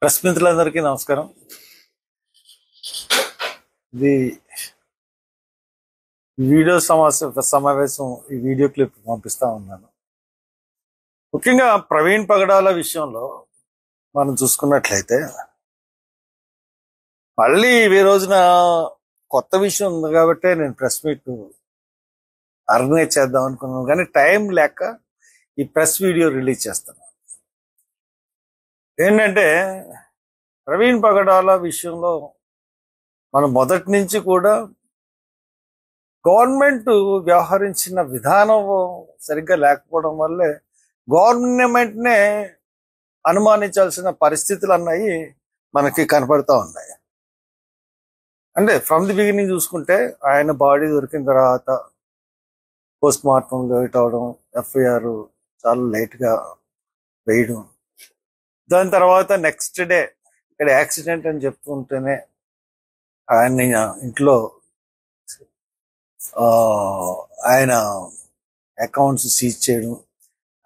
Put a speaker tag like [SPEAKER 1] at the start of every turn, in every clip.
[SPEAKER 1] Press మిత్రులందరికీ నమస్కారం. ఇది వీడియో సమావేశం ఈ వీడియో క్లిప్ పంపిస్తా ఉన్నాను. ముఖ్యంగా ప్రవీణ్ పగడాల విషయంలో మనం చూసుకున్నట్లయితే మళ్ళీ ఈ రోజున కొత్త విషయం ఉంది కాబట్టి నేను ప్రెస్ మీట్ ఆర్గనైజ్ చేద్దాం అనుకున్నాను, కానీ టైం లేక ఈ ప్రెస్ వీడియో రిలీజ్ చేస్తాను. ఏంటంటే ప్రవీణ్ పగడాల విషయంలో మనం మొదటి నుంచి కూడా గవర్నమెంట్ వ్యవహరించిన విధానం సరిగ్గా లేకపోవడం వల్లే గవర్నమెంట్నే అనుమానించాల్సిన పరిస్థితులు అన్నవి మనకి కనపడతా ఉన్నాయి. అంటే ఫ్రమ్ ది బిగినింగ్ చూసుకుంటే ఆయన బాడీ దొరికిన తర్వాత పోస్ట్ మార్టం లేట్ అవడం, ఎఫ్ఐఆర్ చాలా లేట్గా వేయడం, దాని తర్వాత నెక్స్ట్ డే ఇక్కడ యాక్సిడెంట్ అని చెప్తుంటేనే ఆయన ఇంట్లో ఆయన అకౌంట్స్ సీజ్ చేయడం,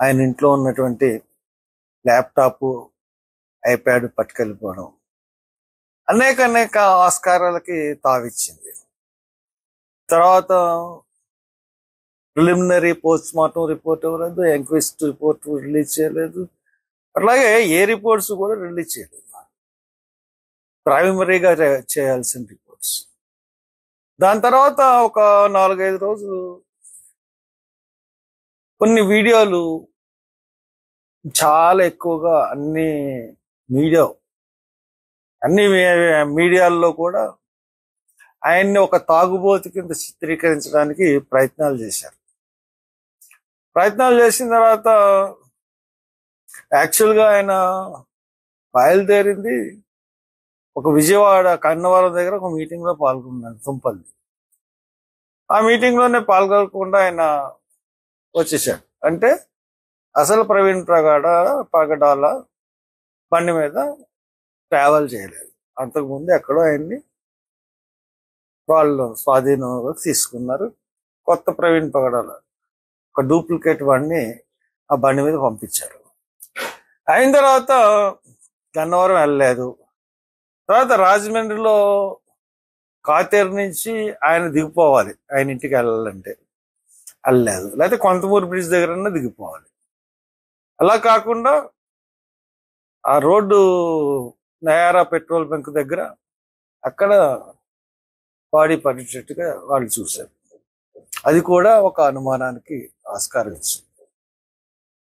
[SPEAKER 1] ఆయన ఇంట్లో ఉన్నటువంటి ల్యాప్టాప్, ఐప్యాడ్ పట్టుకెళ్ళిపోవడం అనేక ఆస్కారాలకి తావిచ్చింది. తర్వాత ప్రిలిమినరీ పోస్ట్ మార్టం రిపోర్ట్ ఇవ్వలేదు, ఎంక్వెస్ట్ రిపోర్ట్ రిలీజ్ చేయలేదు, అట్లాగే ఏ రిపోర్ట్స్ కూడా రిలీజ్ చేయలేదు. ప్రైమరీగా చేయాల్సిన రిపోర్ట్స్. దాని తర్వాత ఒక 4-5 రోజులు కొన్ని వీడియోలు చాలా ఎక్కువగా అన్ని మీడియాల్లో కూడా ఆయన్ని ఒక తాగుబోతు కింద చిత్రీకరించడానికి ప్రయత్నాలు చేశారు. ప్రయత్నాలు చేసిన తర్వాత యాక్చువల్గా ఆయన బయలుదేరింది ఒక విజయవాడ కన్నవరం దగ్గర ఒక మీటింగ్ లో పాల్గొన్నాడు, తుంపల్లి. ఆ మీటింగ్ లోనే పాల్గొనకుండా ఆయన వచ్చేసాడు. అంటే అసలు ప్రవీణ్ పగడాల బండి మీద ట్రావెల్ చేయలేదు. అంతకుముందు ఎక్కడో ఆయన్ని వాళ్ళు స్వాధీనంలో తీసుకున్నారు. కొత్త ప్రవీణ్ పగడాల ఒక డూప్లికేట్ బండిని ఆ బండి మీద పంపించారు. అయిన తర్వాత గన్నవరం వెళ్ళలేదు. తర్వాత రాజమండ్రిలో కాతేరు నుంచి ఆయన దిగిపోవాలి, ఆయన ఇంటికి వెళ్ళాలంటే వెళ్ళలేదు. లేకపోతే కొంతమూరు బ్రిడ్జ్ దగ్గర దిగిపోవాలి. అలా కాకుండా ఆ రోడ్డు నయారా పెట్రోల్ బంక్ దగ్గర అక్కడ బాడీ పడేటట్టుగా వాళ్ళు చూశారు. అది కూడా ఒక అనుమానానికి ఆస్కారం ఇచ్చింది.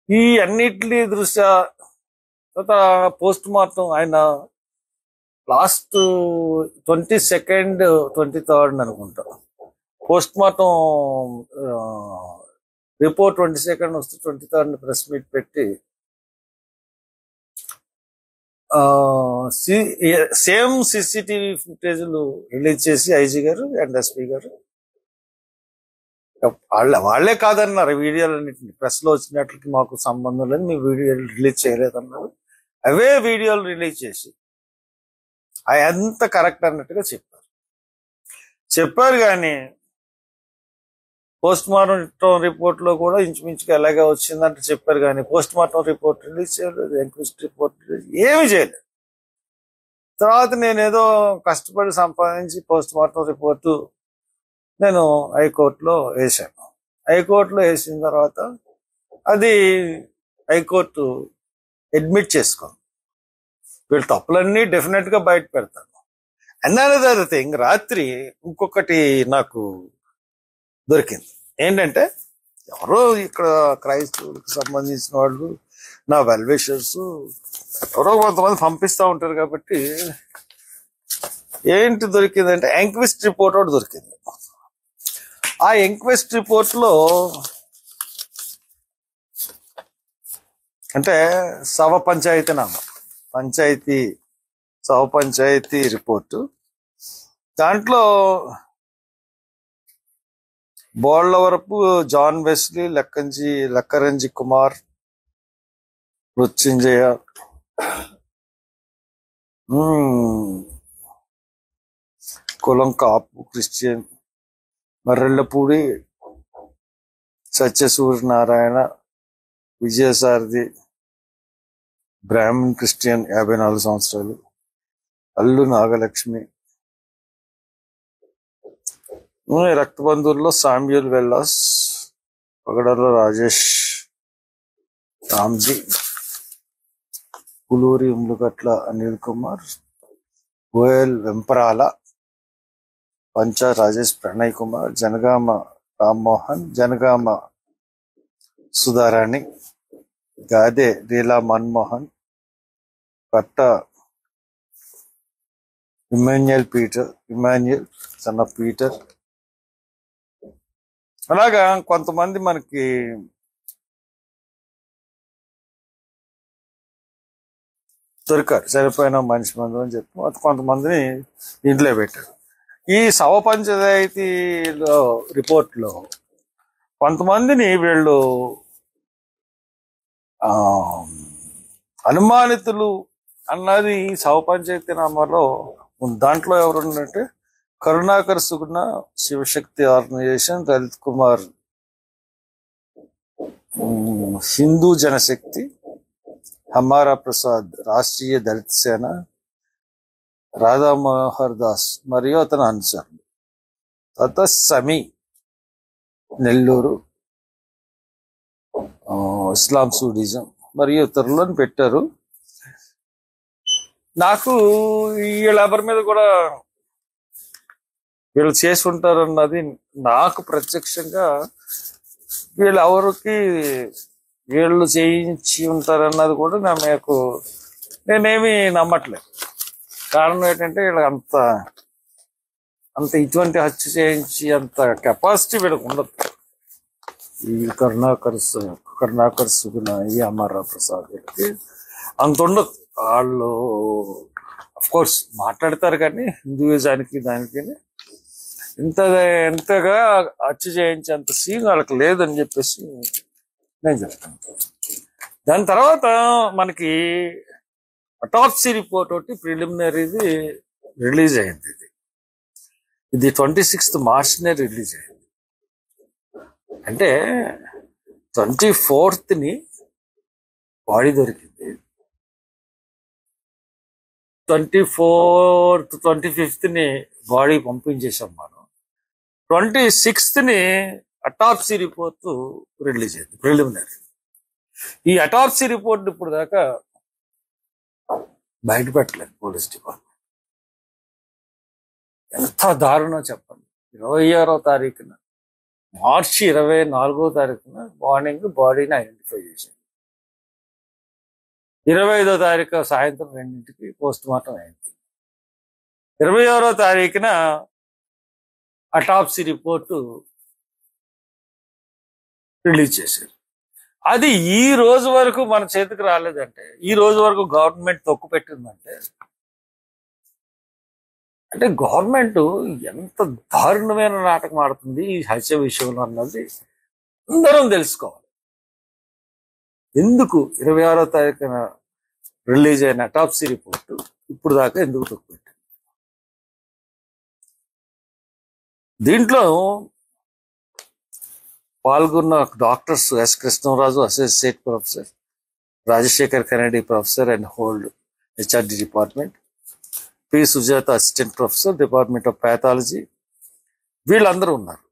[SPEAKER 1] ఈ అన్నిటి దృష్ట్యా తర్వాత పోస్ట్ మార్టం ఆయన లాస్ట్ 22nd 23rd అనుకుంటా పోస్ట్ మార్టం రిపోర్ట్ 22nd వస్తే 23rd ప్రెస్ మీట్ పెట్టి సేమ్ సీసీటీవీ ఫుటేజ్లు రిలీజ్ చేసి ఐజీ గారు అండ్ ఎస్పీ గారు వాళ్లే కాదన్నారు. వీడియోలన్నింటినీ ప్రెస్ లో వచ్చినట్లకి మాకు సంబంధం లేదు, మీ వీడియోలు రిలీజ్ చేయలేదన్నారు. అవే వీడియోలు రిలీజ్ చేసి ఎంత కరెక్ట్ అన్నట్టుగా చెప్పారు. కానీ పోస్ట్ మార్టం రిపోర్ట్ లో కూడా ఇంచుమించుగా ఎలాగే వచ్చిందంటే చెప్పారు. కానీ పోస్ట్ మార్టం రిపోర్ట్ రిలీజ్ చేయలేదు, ఎంక్వెస్ట్ రిపోర్ట్ రిలీజ్ ఏమీ చేయలేదు. తర్వాత నేనేదో కష్టపడి సంపాదించి పోస్ట్ మార్టం రిపోర్టు నేను హైకోర్టులో వేసాను. హైకోర్టులో వేసిన తర్వాత అది హైకోర్టు అడ్మిట్ చేసుకోండి, వీళ్ళ తప్పులన్నీ డెఫినెట్ గా బయట పెడతాను. అనదర్ థింగ్, రాత్రి ఇంకొకటి నాకు దొరికింది. ఏంటంటే ఎవరో ఇక్కడ క్రైస్తవులకు సంబంధించిన వాళ్ళు, నా వెల్విషర్స్ ఎవరో కొంతమంది పంపిస్తూ ఉంటారు కాబట్టి ఏంటి దొరికిందంటే ఎంక్వెస్ట్ రిపోర్ట్ ఒకటి దొరికింది. ఆ ఎంక్వెస్ట్ రిపోర్ట్ లో అంటే శవ పంచాయతీ రిపోర్టు, దాంట్లో బోళ్లవరపు జాన్ వెస్లీ, లక్కరంజి కుమార్, మృత్యుంజయ, కులం కాపు క్రిస్టియన్, మర్రెళ్లపూడి సత్యసూర్యనారాయణ, విజయసారథి, బ్రాహ్మణ్ క్రిస్టియన్ 54 సంవత్సరాలు. అల్లు నాగలక్ష్మి. రక్త బంధువుల్లో సామ్యూల్ వెల్లాస్, పగడర్ల రాజేష్, రామ్జీ, పులూరి ఉమ్లుగట్ల అనిల్ కుమార్, గోయల్ వెంపరాల, పంచ రాజేష్ ప్రణయ్ కుమార్, జనగామ రామ్మోహన్, జనగామ సుధారాణి, గాదే లీలా మన్మోహన్, కట్ట ఇమాన్యుయల్ సన్ ఆఫ్ పీటర్. అలాగా కొంతమంది మనకి దొరికారు, చనిపోయిన మనిషి మందు అని చెప్పి కొంతమందిని ఇంట్లో పెట్టారు. ఈ సవ పంచాయతీలో రిపోర్ట్లో కొంతమందిని వీళ్ళు అనుమానితులు అన్నది సవ పంచాయతీ నామాలో దాంట్లో ఎవరున్నారంటే కరుణాకర్ సుగుణ, శివశక్తి ఆర్గనైజేషన్, లలిత్ కుమార్ హిందూ జనశక్తి, హమారా ప్రసాద్ రాష్ట్రీయ దళిత సేన, రాధా మనోహర్ దాస్ మరియు అతని అనుచరులు, తర్వాత సమీ నెల్లూరు ఇస్లాం సూడిజం మరియు ఇతరులను పెట్టారు. నాకు వీళ్ళెవరి మీద కూడా వీళ్ళు చేసి ఉంటారన్నది నాకు ప్రత్యక్షంగా వీళ్ళెవరికి వీళ్ళు చేయించి ఉంటారన్నది కూడా నాకు నేనేమి నమ్మట్లేదు. కారణం ఏంటంటే వీళ్ళకి అంత ఇటువంటి హత్య చేయించి అంత కెపాసిటీ వీళ్ళకి ఉండదు. ఈ కరుణాకర్ సుగుణ, ఈ అమర్రావు ప్రసాద్ వీళ్ళకి అంత ఉండదు. వాళ్ళు అఫ్ కోర్స్ మాట్లాడతారు కానీ హిందూయిజానికి దానికి ఎంతగా హత్య చేయించేంత సీన్ వాళ్ళకి లేదని చెప్పేసి నేను చెప్తాను. దాని తర్వాత మనకి అటాప్సీ రిపోర్ట్ ఒకటి ప్రిలిమినరీది రిలీజ్ అయింది. ఇది 26th మార్చ్నే రిలీజ్ అయింది. అంటే 24th బాడీ దొరికింది, 24th 25th బాడీ పంపించేసాం మనం, 26th అటాప్సీ రిపోర్ట్ రిలీజ్ అయింది ప్రిలిమినరీ. ఈ అటాప్సీ రిపోర్ట్ ఇప్పుడు దాకా బయట పెట్టలేదు పోలీస్ డిపార్ట్మెంట్. ఎంత దారుణం చెప్పండి. 26వ తారీఖున మార్చి 24వ తారీఖున మార్నింగ్ బాడీని ఐడెంటిఫై చేశారు. 25వ తారీఖు సాయంత్రం 2ంటికి పోస్ట్ మార్టం అయింది. 26వ తారీఖున అటాప్సీ రిపోర్టు రిలీజ్ చేశారు. అది ఈ రోజు వరకు మన చేతికి రాలేదంటే, ఈ రోజు వరకు గవర్నమెంట్ తొక్కు పెట్టిందంటే, అంటే గవర్నమెంట్ ఎంత దారుణమైన నాటకం ఆడుతుంది ఈ హత్య విషయంలో అన్నది అందరం తెలుసుకోవాలి. ఎందుకు 26వ తారీఖున రిలీజ్ అయిన అటాప్సీ రిపోర్టు ఇప్పుడు దాకా ఎందుకు తొక్కు పెట్టింది? దీంట్లో పాల్గొన్న doctors S Krishnaraju associate professor, Rajasekhar Kennedy professor and head HRD department, P Sujatha assistant professor department of pathology, వీళ్ళందరూ ఉన్నారు.